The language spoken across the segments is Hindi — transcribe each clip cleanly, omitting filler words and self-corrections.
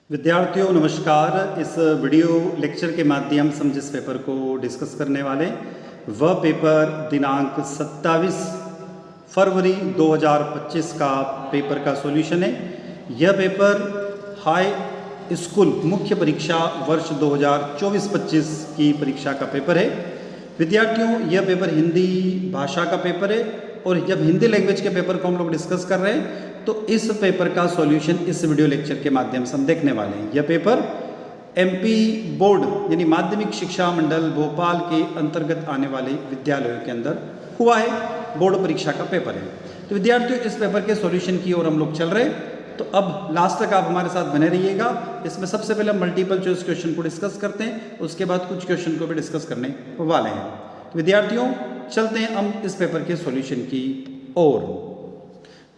विद्यार्थियों नमस्कार। इस वीडियो लेक्चर के माध्यम से हम जिस पेपर को डिस्कस करने वाले वह पेपर दिनांक 27 फरवरी 2025 का पेपर का सॉल्यूशन है। यह पेपर हाई स्कूल मुख्य परीक्षा वर्ष 2024-25 की परीक्षा का पेपर है। विद्यार्थियों यह पेपर हिंदी भाषा का पेपर है और जब हिंदी लैंग्वेज के पेपर को हम लोग डिस्कस कर रहे हैं तो इस पेपर का सॉल्यूशन इस वीडियो लेक्चर के माध्यम से हम देखने वाले हैं। यह पेपर एमपी बोर्ड यानी माध्यमिक शिक्षा मंडल भोपाल के अंतर्गत आने वाले विद्यालयों के अंदर हुआ है, बोर्ड परीक्षा का पेपर है। तो विद्यार्थियों इस पेपर के सॉल्यूशन की ओर हम लोग चल रहे हैं, तो अब लास्ट तक आप हमारे साथ बने रहिएगा। इसमें सबसे पहले हम मल्टीपल चॉइस क्वेश्चन को डिस्कस करते हैं, उसके बाद कुछ क्वेश्चन को भी डिस्कस करने वाले हैं। तो विद्यार्थियों चलते हैं हम इस पेपर के सॉल्यूशन की ओर।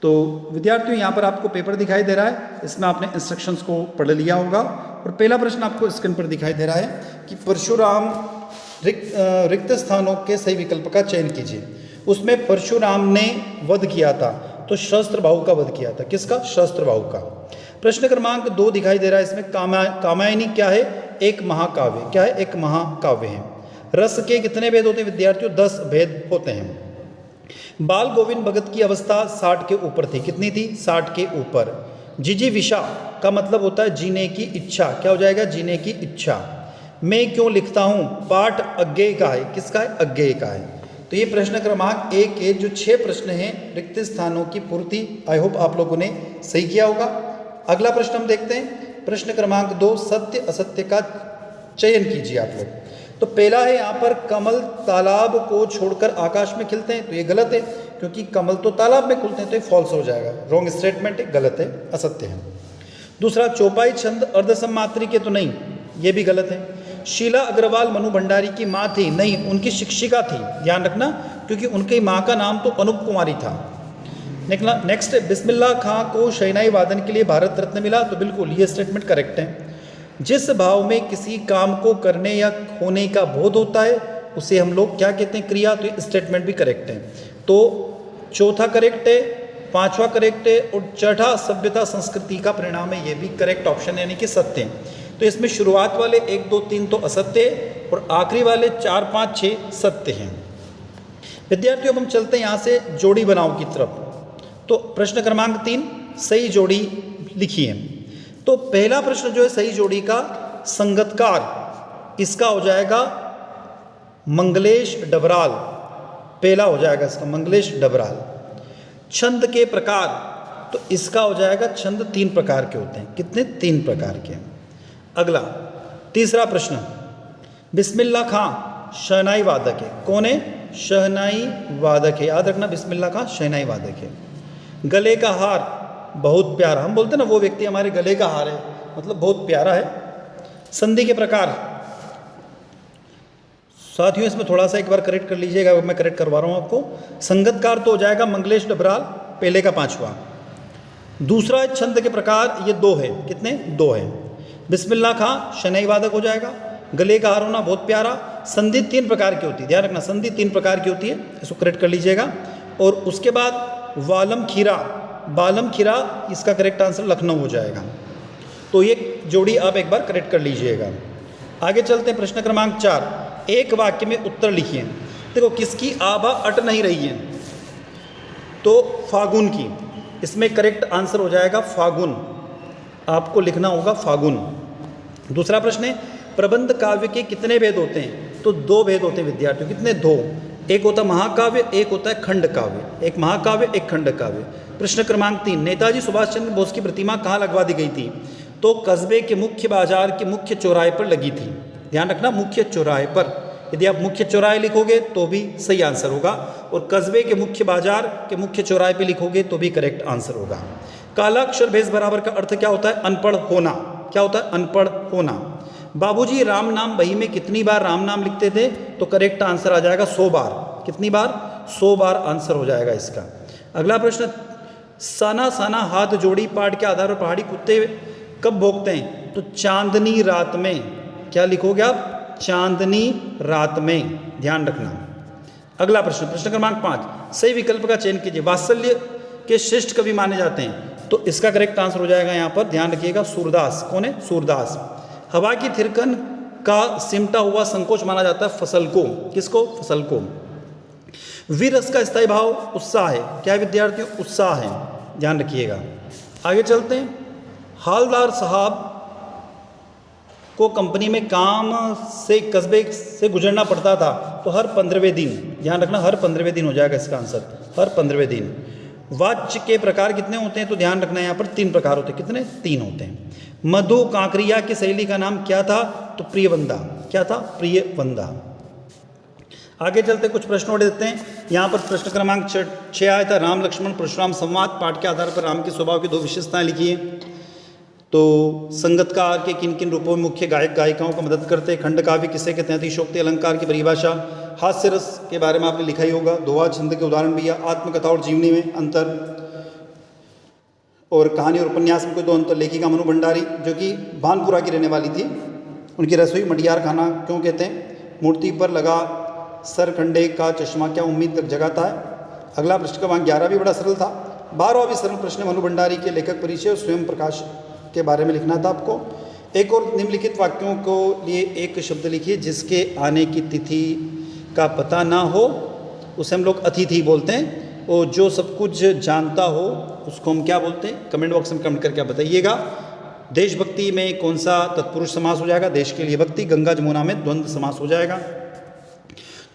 तो विद्यार्थियों यहाँ पर आपको पेपर दिखाई दे रहा है, इसमें आपने इंस्ट्रक्शंस को पढ़ लिया होगा और पहला प्रश्न आपको स्क्रीन पर दिखाई दे रहा है कि परशुराम रिक्त स्थानों के सही विकल्प का चयन कीजिए। उसमें परशुराम ने वध किया था तो सहस्त्रबाहु का वध किया था। किसका? सहस्त्रबाहु का। प्रश्न क्रमांक 2 दिखाई दे रहा है, इसमें कामायनी क्या है? एक महाकाव्य। क्या है? एक महाकाव्य है। रस के कितने भेद होते हैं विद्यार्थियों? 10 भेद होते हैं। बाल गोविंद भगत की अवस्था 60 के ऊपर थी। कितनी थी? 60 के ऊपर। जिजीविषा का मतलब होता है जीने की इच्छा। क्या हो जाएगा? जीने की इच्छा। मैं क्यों लिखता हूं? पाठ अज्ञेय का है। किसका है? अज्ञेय का है। तो ये प्रश्न क्रमांक 1 के जो 6 प्रश्न हैं रिक्त स्थानों की पूर्ति, आई होप आप लोगों ने सही किया होगा। अगला प्रश्न हम देखते हैं, प्रश्न क्रमांक 2, सत्य असत्य का चयन कीजिए आप लोग। तो पहला है यहाँ पर कमल तालाब को छोड़कर आकाश में खिलते हैं, तो ये गलत है क्योंकि कमल तो तालाब में खुलते हैं, तो ये फॉल्स हो जाएगा, रॉन्ग स्टेटमेंट है, गलत है, असत्य है। दूसरा, चौपाई छंद अर्धसमात्री के तो नहीं, ये भी गलत है। शीला अग्रवाल मनु भंडारी की माँ थी, नहीं, उनकी शिक्षिका थी, ध्यान रखना, क्योंकि उनकी माँ का नाम तो अनूप कुमारी था। नेक्स्ट, बिस्मिल्लाह खां को शहनाई वादन के लिए भारत रत्न मिला, तो बिल्कुल ये स्टेटमेंट करेक्ट है। जिस भाव में किसी काम को करने या होने का बोध होता है उसे हम लोग क्या कहते हैं? क्रिया। तो स्टेटमेंट भी करेक्ट है। तो चौथा करेक्ट है, पांचवा करेक्ट है और छठा सभ्यता संस्कृति का परिणाम है, ये भी करेक्ट ऑप्शन यानी कि सत्य है। तो इसमें शुरुआत वाले 1, 2, 3 तो असत्य है और आखिरी वाले 4, 5, 6 सत्य हैं। विद्यार्थियों हम चलते हैं यहाँ से जोड़ी बनाओ की तरफ। तो प्रश्न क्रमांक 3, सही जोड़ी लिखिए। तो पहला प्रश्न जो है सही जोड़ी का संगतकार, इसका हो जाएगा मंगलेश डबराल, पहला हो जाएगा इसका मंगलेश डबराल। छंद के प्रकार, तो इसका हो जाएगा छंद 3 प्रकार के होते हैं। कितने? 3 प्रकार के। अगला तीसरा प्रश्न, बिस्मिल्लाह खां शहनाई वादक है। कौन है? शहनाई वादक है, याद रखना, बिस्मिल्लाह खां शहनाई वादक है। गले का हार बहुत प्यारा, हम बोलते हैं ना वो व्यक्ति हमारे गले का हार है, मतलब बहुत प्यारा है। संधि के प्रकार, साथियों इसमें थोड़ा सा एक बार करेक्ट कर लीजिएगा, मैं करेक्ट करवा रहा हूं आपको। संगतकार तो हो जाएगा मंगलेश डबराल, पहले का 5वां। दूसरा छंद के प्रकार, ये 2 है। कितने? 2 है। बिस्मिल्लाह खां शहनाई वादक हो जाएगा। गले का हार होना बहुत प्यारा। संधि 3 प्रकार की होती है, ध्यान रखना, संधि 3 प्रकार की होती है, इसको करेक्ट कर लीजिएगा। और उसके बाद वालम खीरा, बालम खीरा, इसका करेक्ट आंसर लखनऊ हो जाएगा। तो ये जोड़ी आप एक बार करेक्ट कर लीजिएगा। आगे चलते हैं, प्रश्न क्रमांक 4, एक वाक्य में उत्तर लिखिए। देखो किसकी आभा अट नहीं रही है? तो फागुन की, इसमें करेक्ट आंसर हो जाएगा फागुन, आपको लिखना होगा फागुन। दूसरा प्रश्न है, प्रबंध काव्य के कितने भेद होते हैं? तो 2 भेद होते हैं विद्यार्थियों। कितने? 2। एक होता है महाकाव्य, एक होता है खंड काव्य। एक महाकाव्य, एक खंड काव्य। प्रश्न क्रमांक 3, नेताजी सुभाष चंद्र बोस की प्रतिमा कहाँ लगवा दी गई थी? तो कस्बे के मुख्य बाजार के मुख्य चौराहे पर लगी थी, ध्यान रखना, मुख्य चौराहे पर। यदि आप मुख्य चौराहे लिखोगे तो भी सही आंसर होगा, और कस्बे के मुख्य बाजार के मुख्य चौराहे पर लिखोगे तो भी करेक्ट आंसर होगा। काला अक्षर भेष बराबर का अर्थ क्या होता है? अनपढ़ होना। क्या होता है? अनपढ़ होना। बाबूजी राम नाम बही में कितनी बार राम नाम लिखते थे? तो करेक्ट आंसर आ जाएगा 100 बार। कितनी बार? 100 बार आंसर हो जाएगा इसका। अगला प्रश्न, साना साना हाथ जोड़ी पाठ के आधार पर पहाड़ी कुत्ते कब भौंकते हैं? तो चांदनी रात में। क्या लिखोगे आप? चांदनी रात में, ध्यान रखना। अगला प्रश्न, प्रश्न क्रमांक 5, सही विकल्प का चयन कीजिए। वात्सल्य के श्रेष्ठ कवि माने जाते हैं तो इसका करेक्ट आंसर हो जाएगा यहाँ पर, ध्यान रखिएगा, सूरदास। कौन है? सूरदास। हवा की थिरकन का सिमटा हुआ संकोच माना जाता है फसल को। किसको? फसल को। वीर रस का स्थायी भाव उत्साह है। क्या है विद्यार्थियों? उत्साह है, ध्यान रखिएगा। आगे चलते हैं। हालदार साहब को कंपनी में काम से कस्बे से गुजरना पड़ता था, तो हर 15वें दिन, ध्यान रखना, हर 15वें दिन हो जाएगा इसका आंसर, हर 15वें दिन। वाच्य के प्रकार कितने होते हैं? तो ध्यान रखना यहाँ पर 3 प्रकार होते हैं। कितने? 3 होते हैं। मधु कांकरिया की शैली का नाम क्या था? तो प्रियवंदा। क्या था? प्रियवंदा। आगे चलते कुछ प्रश्न उठे देते हैं। यहाँ पर प्रश्न क्रमांक 6 आया था, राम लक्ष्मण परशुराम संवाद पाठ के आधार पर राम के स्वभाव की 2 विशेषताएं लिखिए। तो संगतकार के किन किन रूपों में मुख्य गायक गायिकाओं को मदद करते हैं? खंड काव्य किसे कहते हैं? अतिशयोक्ति अलंकार की परिभाषा। हास्य रस के बारे में आपने लिखा ही होगा। दोहा छंद के उदाहरण भी है। आत्मकथा और जीवनी में अंतर, और कहानी और उपन्यास में कोई 2 अंतर। लेखिका मनु भंडारी जो कि भानपुरा की रहने वाली थी, उनकी रसोई मडियार खाना क्यों कहते हैं? मूर्ति पर लगा सरखंडे का चश्मा क्या उम्मीद तक जगाता है? अगला प्रश्न क्रमांक 11 भी बड़ा सरल था। 12वां भी सरल प्रश्न है। मनु भंडारी के लेखक परिचय और स्वयं प्रकाश के बारे में लिखना था आपको। एक और निम्नलिखित वाक्यों को लिए एक शब्द लिखिए जिसके आने की तिथि का पता ना हो, उसे हम लोग अतिथि बोलते हैं। और जो सब कुछ जानता हो उसको हम क्या बोलते हैं? कमेंट बॉक्स में कमेंट करके बताइएगा। देशभक्ति में कौन सा तत्पुरुष समास हो जाएगा? देश के लिए भक्ति। गंगा जमुना में द्वंद्व समास हो जाएगा।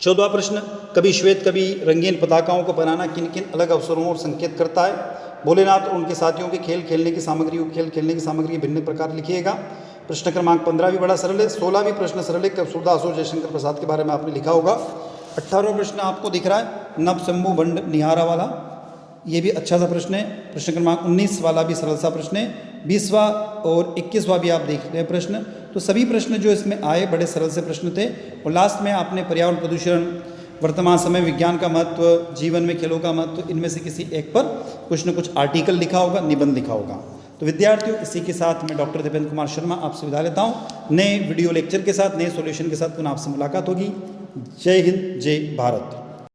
14वां प्रश्न, कभी श्वेत कभी रंगीन पताकाओं को बनाना किन किन अलग अवसरों और संकेत करता है? भोलेनाथ और उनके साथियों के खेल खेलने की सामग्री और खेल खेलने की सामग्री भिन्न प्रकार लिखिएगा। प्रश्न क्रमांक 15 भी बड़ा सरल है। 16 भी प्रश्न सरल है। सूरदास और जयशंकर प्रसाद के बारे में आपने लिखा होगा। 18वां प्रश्न आपको दिख रहा है, नव शंभु बंड निहारा वाला, ये भी अच्छा सा प्रश्न है। प्रश्न क्रमांक 19 वाला भी सरल सा प्रश्न है। 20वां और 21वां भी आप देख रहे हैं प्रश्न। तो सभी प्रश्न जो इसमें आए बड़े सरल से प्रश्न थे। और लास्ट में आपने पर्यावरण प्रदूषण, वर्तमान समय, विज्ञान का महत्व, जीवन में खेलों का महत्व, इनमें से किसी एक पर कुछ न कुछ आर्टिकल लिखा होगा, निबंध लिखा होगा। तो विद्यार्थियों, इसी के साथ मैं डॉक्टर दीपेंद्र कुमार शर्मा आपसे विदा लेता हूँ। नए वीडियो लेक्चर के साथ, नए सॉल्यूशन के साथ पुनः आपसे मुलाकात होगी। जय हिंद, जय भारत।